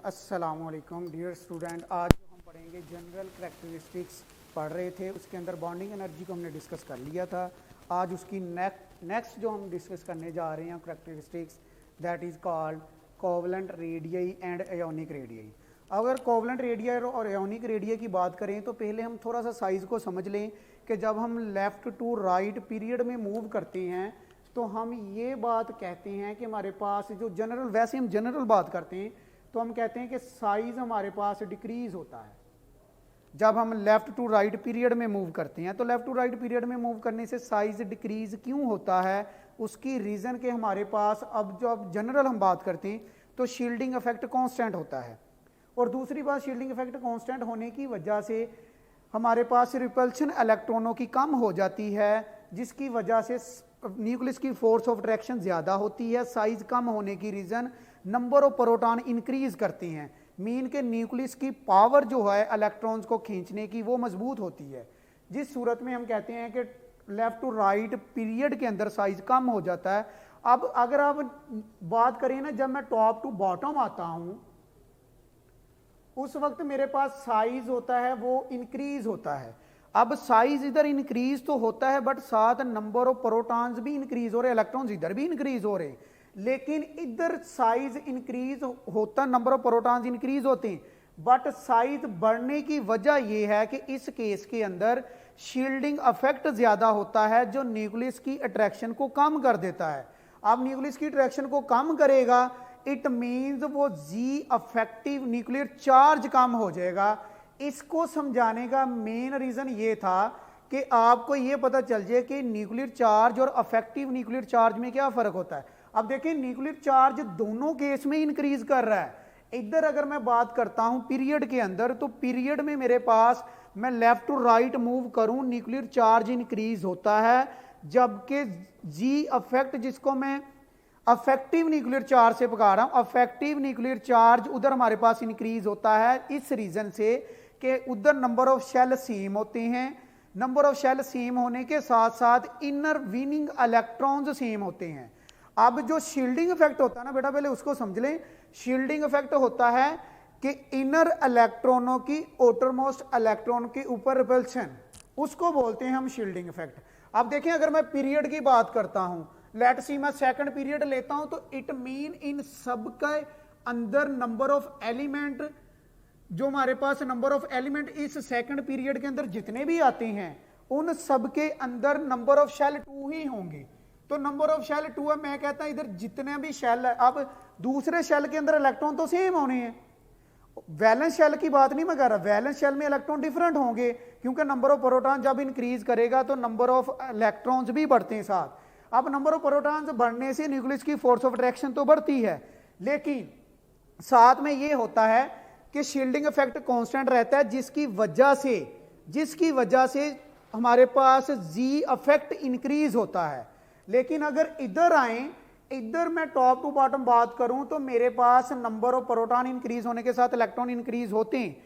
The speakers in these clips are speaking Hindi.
अस्सलामुअलैकुम डियर स्टूडेंट। आज जो हम पढ़ेंगे जनरल करैक्टरिस्टिक्स पढ़ रहे थे, उसके अंदर बॉन्डिंग एनर्जी को हमने डिस्कस कर लिया था। आज उसकी नेक्स्ट जो हम डिस्कस करने जा रहे हैं characteristics, that is called covalent radii and ionic radii. अगर कोवलेंट रेडियई और एयोनिक रेडियई की बात करें तो पहले हम थोड़ा सा साइज़ को समझ लें कि जब हम लेफ़्ट टू राइट पीरियड में मूव करते हैं तो हम ये बात कहते हैं कि हमारे पास जो जनरल, वैसे हम जनरल बात करते हैं तो हम कहते हैं कि साइज हमारे पास डिक्रीज होता है जब हम लेफ्ट टू राइट पीरियड में मूव करते हैं। तो लेफ्ट टू राइट पीरियड में मूव करने से साइज डिक्रीज क्यों होता है, उसकी रीज़न के हमारे पास अब जनरल हम बात करते हैं तो शील्डिंग इफेक्ट कांस्टेंट होता है। और दूसरी बात, शील्डिंग इफेक्ट कांस्टेंट होने की वजह से हमारे पास रिपल्शन इलेक्ट्रॉनों की कम हो जाती है, जिसकी वजह से न्यूक्लियस की फोर्स ऑफ अट्रैक्शन ज़्यादा होती है। साइज कम होने की reason number of proton increase करते हैं, मीन के न्यूक्लियस की पावर जो है इलेक्ट्रॉन्स को खींचने की वो मजबूत होती है, जिस सूरत में हम कहते हैं कि लेफ्ट टू राइट पीरियड के अंदर साइज कम हो जाता है। अब अगर आप बात करें ना, जब मैं टॉप टू बॉटम आता हूं उस वक्त मेरे पास साइज होता है वो इंक्रीज होता है। अब साइज इधर इंक्रीज तो होता है बट साथ नंबर ऑफ प्रोटॉन्स भी इंक्रीज हो रहे, इलेक्ट्रॉन्स इधर भी इंक्रीज हो रहे, लेकिन इधर साइज इंक्रीज होता, नंबर ऑफ प्रोटॉन्स इंक्रीज होते हैं, बट साइज बढ़ने की वजह यह है कि इस केस के अंदर शील्डिंग इफेक्ट ज्यादा होता है जो न्यूक्लियस की अट्रैक्शन को कम कर देता है। अब न्यूक्लियस की अट्रैक्शन को कम करेगा, इट मींस वो जी अफेक्टिव न्यूक्लियर चार्ज कम हो जाएगा। इसको समझाने का मेन रीजन ये था कि आपको ये पता चल जाए कि न्यूक्लियर चार्ज और अफेक्टिव न्यूक्लियर चार्ज में क्या फर्क होता है। अब देखिए, न्यूक्लियर चार्ज दोनों केस में इंक्रीज कर रहा है। इधर अगर मैं बात करता हूं पीरियड के अंदर, तो पीरियड में मेरे पास मैं लेफ्ट टू राइट मूव करूं, न्यूक्लियर चार्ज इंक्रीज होता है, जबकि जी अफेक्ट, जिसको मैं अफेक्टिव न्यूक्लियर चार्ज से पका रहा हूं, अफेक्टिव न्यूक्लियर चार्ज उधर हमारे पास इंक्रीज होता है इस रीजन से कि उधर नंबर ऑफ शेल सेम होते हैं। नंबर ऑफ शेल सेम होने के साथ साथ इनर विनिंग इलेक्ट्रॉन्स सेम होते हैं। अब जो शील्डिंग इफेक्ट होता है ना बेटा, पहले उसको समझ लें। शील्डिंग इफेक्ट होता है कि इनर इलेक्ट्रॉनों की आउटर मोस्ट इलेक्ट्रॉन के ऊपर रिपल्शन, उसको बोलते हैं हम शील्डिंग इफेक्ट। अब देखें, अगर मैं पीरियड की बात करता हूं, लेट सी मैं सेकंड पीरियड लेता हूं, तो इट मीन इन सब के अंदर नंबर ऑफ एलिमेंट, जो हमारे पास नंबर ऑफ एलिमेंट इस सेकंड पीरियड के अंदर जितने भी आते हैं उन सब के अंदर नंबर ऑफ शेल 2 ही होंगे। तो नंबर ऑफ शेल 2 है, मैं कहता हूं इधर जितने भी शेल है, अब दूसरे शेल के अंदर इलेक्ट्रॉन तो सेम होने हैं। वैलेंस शेल की बात नहीं मैं कर रहा, वैलेंस शेल में इलेक्ट्रॉन डिफरेंट होंगे, क्योंकि नंबर ऑफ प्रोटॉन जब इंक्रीज करेगा तो नंबर ऑफ इलेक्ट्रॉन्स भी बढ़ते हैं साथ। अब नंबर ऑफ प्रोटॉन्स बढ़ने से न्यूक्लियस की फोर्स ऑफ अट्रैक्शन तो बढ़ती है, लेकिन साथ में ये होता है कि शील्डिंग इफेक्ट कांस्टेंट रहता है, जिसकी वजह से हमारे पास जी इफेक्ट इंक्रीज होता है। लेकिन अगर इधर आए, इधर मैं टॉप टू बॉटम बात करूं, तो मेरे पास नंबर ऑफ प्रोटॉन इंक्रीज होने के साथ इलेक्ट्रॉन इंक्रीज होते हैं,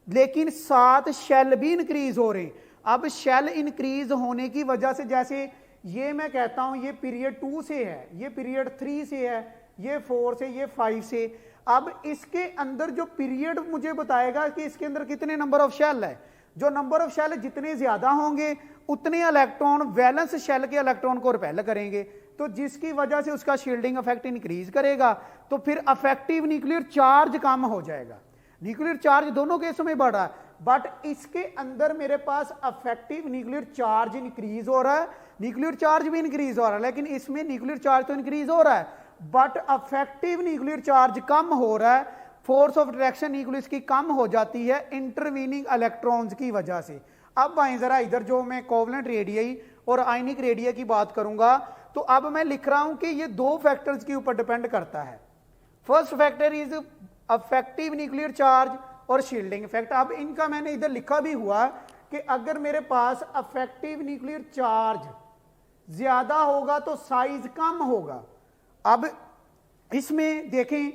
लेकिन साथ शेल भी इंक्रीज हो रहे हैं। अब शेल इंक्रीज होने की वजह से, जैसे ये मैं कहता हूं ये पीरियड 2 से है, ये पीरियड 3 से है, ये 4 से, ये 5 से। अब इसके अंदर जो पीरियड मुझे बताएगा कि इसके अंदर कितने नंबर ऑफ शेल है। जो नंबर ऑफ शेल जितने ज्यादा होंगे उतने इलेक्ट्रॉन वैलेंस शेल के इलेक्ट्रॉन को रिपेल करेंगे, तो जिसकी वजह से उसका शील्डिंग इफेक्ट इंक्रीज करेगा, तो फिर अफेक्टिव न्यूक्लियर चार्ज कम हो जाएगा। न्यूक्लियर चार्ज दोनों केसों में बढ़ रहा है, बट इसके अंदर मेरे पास अफेक्टिव न्यूक्लियर चार्ज इंक्रीज हो रहा है, न्यूक्लियर चार्ज भी इंक्रीज हो रहा है, लेकिन इसमें न्यूक्लियर चार्ज तो इंक्रीज हो रहा है बट अफेक्टिव न्यूक्लियर चार्ज कम हो रहा है। फोर्स ऑफ अट्रैक्शन न्यूक्लियस की कम हो जाती है इंटरवीनिंग इलेक्ट्रॉन्स की वजह से। अब आए जरा इधर, जो मैं कोवलेंट रेडियई और आयनिक रेडियई की बात करूंगा, तो अब मैं लिख रहा हूं कि ये 2 फैक्टर्स के ऊपर डिपेंड करता है। First factor is affective nuclear charge और शील्डिंग इफेक्ट। अब इनका मैंने इधर लिखा भी हुआ कि अगर मेरे पास अफेक्टिव न्यूक्लियर चार्ज ज्यादा होगा तो साइज कम होगा। अब इसमें देखें,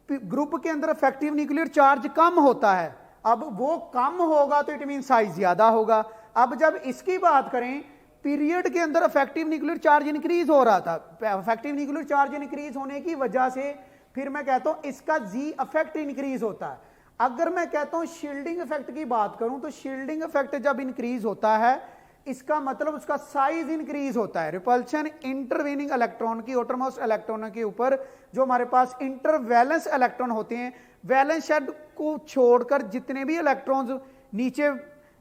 ग्रुप के अंदर अफेक्टिव न्यूक्लियर चार्ज कम होता है, अब वो कम होगा तो इट मीन साइज ज्यादा होगा। अब जब इसकी बात करें, पीरियड के अंदर अफेक्टिव न्यूक्लियर चार्ज इंक्रीज हो रहा था, अफेक्टिव न्यूक्लियर चार्ज इंक्रीज होने की वजह से फिर मैं कहता हूं इसका जी इफेक्ट इंक्रीज होता है। अगर मैं कहता हूं शील्डिंग इफेक्ट की बात करूं तो शील्डिंग इफेक्ट जब इंक्रीज होता है इसका मतलब उसका साइज इंक्रीज होता है। रिपल्शन इंटरवीनिंग इलेक्ट्रॉन की आउटरमोस्ट इलेक्ट्रॉन के ऊपर जो हमारे पास इंटरवैलेंस इलेक्ट्रॉन होते हैं, वैलेंस शेल को छोड़कर जितने भी इलेक्ट्रॉन्स नीचे,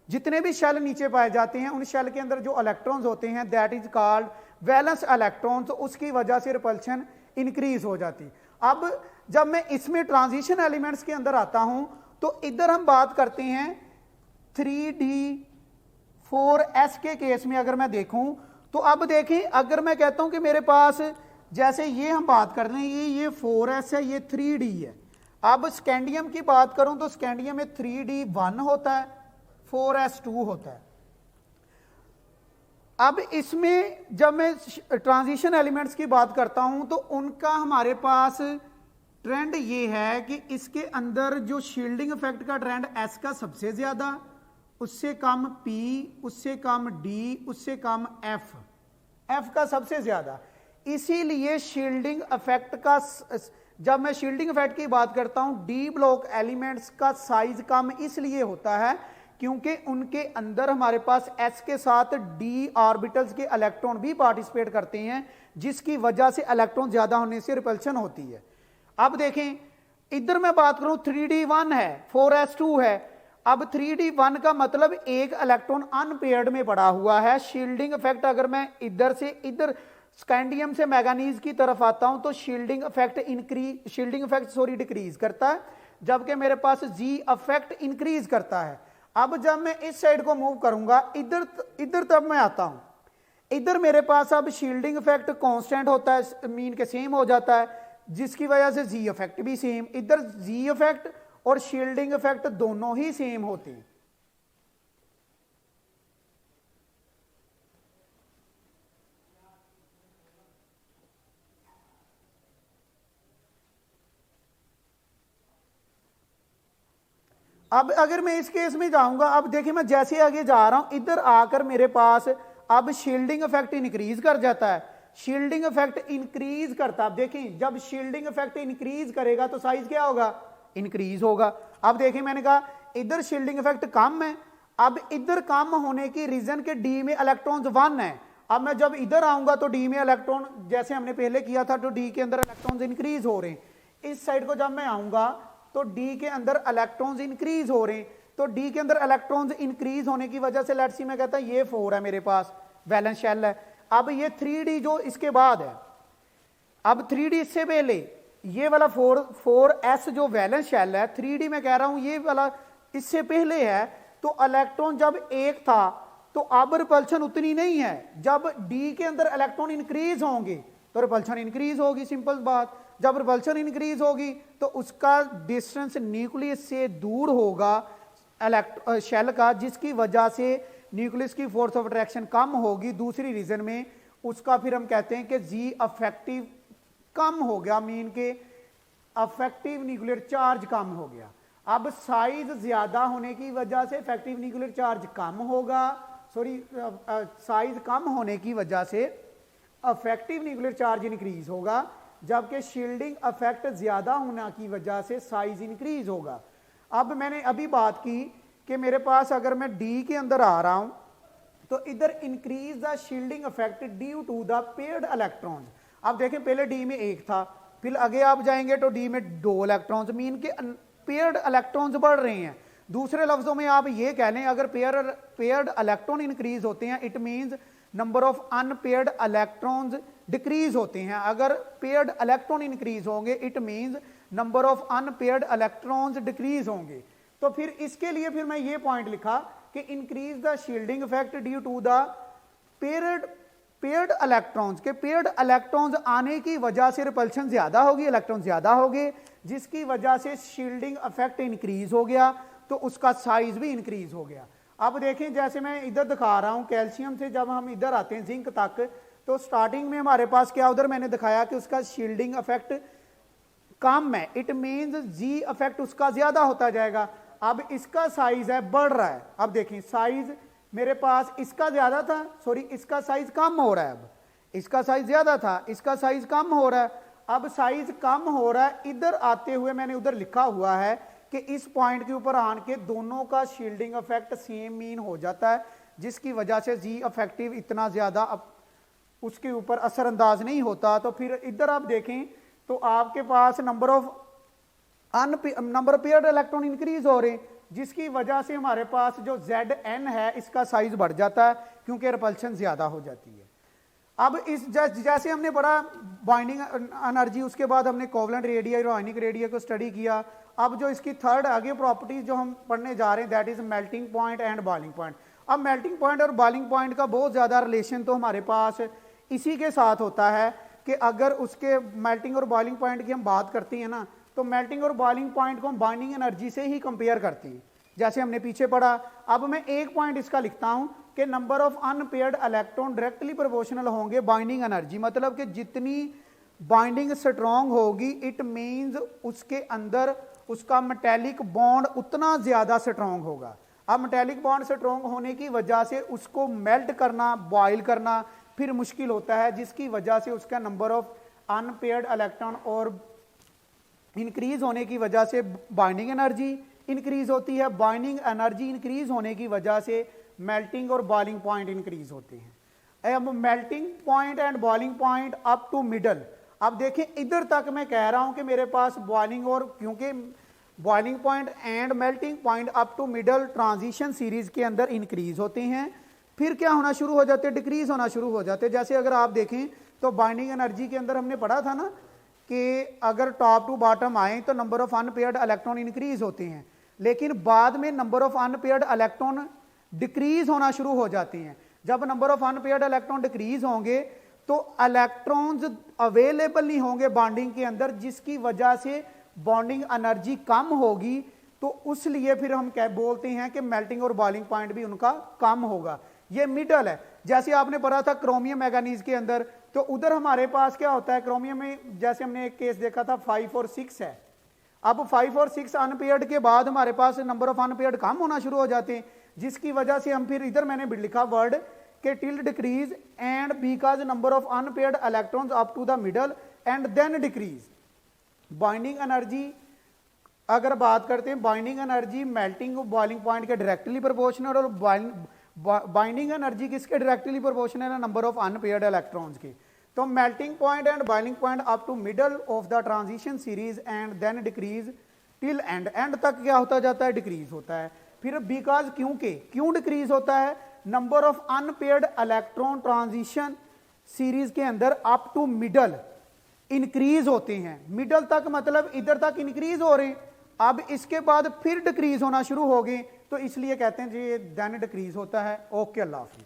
जितने भी शेल नीचे पाए जाते हैं, उन शेल के अंदर जो इलेक्ट्रॉन्स होते हैं that is called valence electrons, तो उसकी वजह से रिपल्शन इंक्रीज हो जाती। अब जब मैं इसमें ट्रांजिशन एलिमेंट्स के अंदर आता हूं तो इधर हम बात करते हैं 3D 4s के केस में अगर मैं देखूं तो अब देखें, अगर मैं कहता हूं कि मेरे पास जैसे ये हम बात कर रहे हैं ये 4s है, ये 3D है। अब स्कैंडियम की बात करूं तो स्कैंडियम में 3D1 होता है, 4s2 होता है। अब इसमें जब मैं ट्रांजिशन एलिमेंट्स की बात करता हूं तो उनका हमारे पास ट्रेंड ये है कि इसके अंदर जो शील्डिंग इफेक्ट का ट्रेंड S का सबसे ज्यादा, उससे कम P, उससे कम D, उससे कम F का सबसे ज्यादा। इसीलिए शील्डिंग इफेक्ट का, जब मैं शील्डिंग इफेक्ट की बात करता हूं D ब्लॉक एलिमेंट्स का साइज कम इसलिए होता है क्योंकि उनके अंदर हमारे पास S के साथ D ऑर्बिटल्स के इलेक्ट्रॉन भी पार्टिसिपेट करते हैं, जिसकी वजह से इलेक्ट्रॉन ज्यादा होने से रिपल्शन होती है। अब देखें इधर मैं बात करूं 3D1 है, 4s2 है। अब 3D1 का मतलब एक इलेक्ट्रॉन अनपेयर्ड में पड़ा हुआ है। शील्डिंग इफेक्ट अगर मैं इधर से इधर स्कैंडियम से मैंगनीज की तरफ आता हूं तो शील्डिंग इफेक्ट डिक्रीज करता है, जबकि मेरे पास जी इफेक्ट इंक्रीज करता है। अब जब मैं इस साइड को मूव करूंगा इधर तब मैं आता हूं, इधर मेरे पास अब शील्डिंग इफेक्ट कांस्टेंट होता है, मीन के सेम हो जाता है, जिसकी वजह से जी इफेक्ट भी सेम। इधर जी इफेक्ट और शील्डिंग इफेक्ट दोनों ही सेम होते हैं। अब अगर मैं इस केस में जाऊंगा, अब देखिए मैं जैसे आगे जा रहा हूं इधर आकर मेरे पास अब शील्डिंग इफेक्ट इंक्रीज कर जाता है। शील्डिंग इफेक्ट इंक्रीज करता है, अब देखें जब शील्डिंग इफेक्ट इंक्रीज करेगा तो साइज क्या होगा, इंक्रीज होगा। अब देखें मैंने कहा इधर शील्डिंग इफेक्ट कम है, अब इधर कम होने की रीजन के डी में इलेक्ट्रॉन्स 1 है। अब मैं जब इधर आऊंगा तो डी में इलेक्ट्रॉन जैसे हमने पहले किया था तो डी के अंदर इलेक्ट्रॉन्स इंक्रीज हो रहे हैं। इस साइड को जब मैं आऊंगा तो डी के अंदर इलेक्ट्रॉन्स इंक्रीज हो रहे हैं, तो डी के अंदर इलेक्ट्रॉन्स इंक्रीज होने की वजह से लेट्स सी मैं कहता हूं ये 4 है मेरे पास वैलेंस शेल है। अब ये 3D जो इसके बाद है, अब 3D इससे पहले ये वाला 4s जो वैलेंस शेल है 3D में कह रहा हूं ये वाला इससे पहले है, तो इलेक्ट्रॉन जब एक था तो अब रिपल्शन उतनी नहीं है। जब डी के अंदर इलेक्ट्रॉन इंक्रीज होंगे तो रिपल्शन इंक्रीज होगी, सिंपल बात। जब रिपल्शन इंक्रीज होगी तो उसका डिस्टेंस न्यूक्लियस से दूर होगा शेल का, जिसकी वजह से न्यूक्लियस की फोर्स ऑफ अट्रैक्शन कम होगी। दूसरी रीजन में उसका फिर हम कहते हैं कि जी अफेक्टिव कम हो गया, मीन के अफेक्टिव न्यूक्लियर चार्ज कम हो गया। अब साइज ज्यादा होने की वजह से इफेक्टिव न्यूक्लियर चार्ज कम होगा, साइज कम होने की वजह से अफेक्टिव न्यूक्लियर चार्ज इंक्रीज होगा, जबकि शील्डिंग इफेक्ट ज्यादा होने की वजह से साइज इंक्रीज होगा। अब मैंने अभी बात की कि मेरे पास अगर मैं डी के अंदर आ रहा हूं तो इधर increase the shielding effect due to the paired electrons. अब देखें पहले डी में एक था, फिर आगे आप जाएंगे तो डी में 2 इलेक्ट्रॉन्स, मीन के पेयर्ड इलेक्ट्रॉन्स बढ़ रहे हैं। दूसरे लफ्जों में आप ये कह लें अगर पेयर्ड इलेक्ट्रॉन इंक्रीज होते हैं it means number of unpaired electrons decrease होते हैं। अगर पेयर्ड इलेक्ट्रॉन इंक्रीज होंगे it means number of unpaired electrons decrease होंगे। तो फिर इसके लिए फिर मैं ये पॉइंट लिखा कि increase the shielding effect due to the paired electrons के पेयर्ड इलेक्ट्रॉन्स आने की वजह से रिपल्शन ज्यादा होगी, इलेक्ट्रॉन ज्यादा होंगे, जिसकी वजह से शील्डिंग इफेक्ट इंक्रीज हो गया, तो उसका साइज भी इंक्रीज हो गया। अब देखें जैसे मैं इधर दिखा रहा हूं कैल्शियम से जब हम इधर आते हैं जिंक तक, तो स्टार्टिंग में हमारे पास क्या उधर मैंने दिखाया कि उसका शील्डिंग इफेक्ट कम है, इट मींस जी इफेक्ट उसका ज्यादा होता जाएगा। अब इसका साइज है बढ़ रहा है, अब देखें साइज मेरे पास इसका ज्यादा था, सॉरी इसका साइज कम हो रहा है, अब इसका साइज ज्यादा था इसका साइज कम हो रहा है। अब साइज कम हो रहा है, इधर आते हुए मैंने उधर लिखा हुआ है कि इस पॉइंट के ऊपर आन के दोनों का शील्डिंग इफेक्ट सेम मीन हो जाता है, जिसकी वजह से जी इफेक्टिव इतना ज्यादा उसके ऊपर असरअंदाज नहीं होता। तो फिर इधर आप देखें तो आपके पास number of paired electron increase हो रहे हैं, जिसकी वजह से हमारे पास जो Zn है इसका साइज बढ़ जाता है क्योंकि रिपल्शन ज्यादा हो जाती है। अब इस जैसे हमने पढ़ा बाइंडिंग एनर्जी, उसके बाद हमने कोवलेंट रेडिया और आयनिक रेडिया को स्टडी किया। अब जो इसकी थर्ड आगे प्रॉपर्टीज जो हम पढ़ने जा रहे हैं that is melting point and boiling point. अब मेल्टिंग पॉइंट और बॉइलिंग पॉइंट का बहुत ज्यादा रिलेशन तो हमारे पास इसी के साथ होता है कि अगर उसके मेल्टिंग और बॉइलिंग पॉइंट की हम बात करते हैं ना, तो मेल्टिंग और बॉइलिंग पॉइंट को हम बाइंडिंग एनर्जी से ही कंपेयर करते हैं, जैसे हमने पीछे पढ़ा। अब मैं एक पॉइंट इसका लिखता हूं कि number of unpaired electron directly proportional होंगे बाइंडिंग एनर्जी, मतलब कि जितनी बाइंडिंग स्ट्रॉन्ग होगी इट मींस उसके अंदर उसका मेटेलिक बॉन्ड उतना ज्यादा स्ट्रॉन्ग होगा। अब मेटेलिक बॉन्ड स्ट्रॉन्ग होने की वजह से उसको मेल्ट करना, बॉयल करना फिर मुश्किल होता है, जिसकी वजह से उसका नंबर ऑफ अनपेयर्ड इलेक्ट्रॉन और इंक्रीज होने की वजह से बाइंडिंग एनर्जी इंक्रीज होती है। बाइंडिंग एनर्जी इंक्रीज होने की वजह से मेल्टिंग और बॉइलिंग पॉइंट इंक्रीज होते हैं। अब melting point and boiling point up to middle, अब देखें इधर तक मैं कह रहा हूं कि मेरे पास बॉइलिंग और क्योंकि boiling point and melting point up to middle transition series के अंदर इंक्रीज होते हैं, फिर क्या होना शुरू हो जाते हैं, डिक्रीज होना शुरू हो जाते हैं। जैसे अगर आप देखें तो बाइंडिंग एनर्जी के अंदर हमने पढ़ा था ना कि अगर टॉप टू बॉटम आए तो number of unpaired electron increase होते हैं, लेकिन बाद में number of unpaired electron decrease होना शुरू हो जाते हैं। जब number of unpaired electron decrease होंगे तो इलेक्ट्रॉन्स अवेलेबल नहीं होंगे बॉन्डिंग के अंदर, जिसकी वजह से बॉन्डिंग एनर्जी कम होगी। तो उस लिए फिर हम क्या बोलते हैं कि मेल्टिंग और बॉइलिंग पॉइंट भी उनका कम होगा। ये मिडल है। जैसे आपने पढ़ा था क्रोमियम मैंगनीज के अंदर, तो उधर हमारे पास क्या होता है क्रोमियम में, जैसे हमने एक केस देखा था 5 और 6 है। अब 5 और 6 अनपेयर्ड के बाद हमारे पास नंबर ऑफ अनपेयर्ड कम होना शुरू हो जाते हैं, जिसकी वजह से हम फिर इधर मैंने भी लिखा वर्ड के till decrease and because number of unpaired electrons up to the middle and then decrease. Binding energy अगर बात करते हैं, binding energy melting boiling point के डायरेक्टली प्रोपोर्शनल और बाइंडिंग एनर्जी किसके डायरेक्टली प्रोपोर्शनल है, नंबर ऑफ अनपेयर्ड इलेक्ट्रॉन्स के। तो melting point and boiling point up to middle of the transition series and then decrease till end, and तक क्या होता जाता है, डिक्रीज होता है। फिर बिकॉज क्यों डिक्रीज होता है, number of unpaired electron transition series के अंदर अप टू मिडल इंक्रीज होते हैं। मिडल तक मतलब इधर तक इंक्रीज हो रहे हैं, अब इसके बाद फिर डिक्रीज होना शुरू हो गए, तो इसलिए कहते हैं जी देन डिक्रीज होता है। ओके, अल्लाह हाफिज।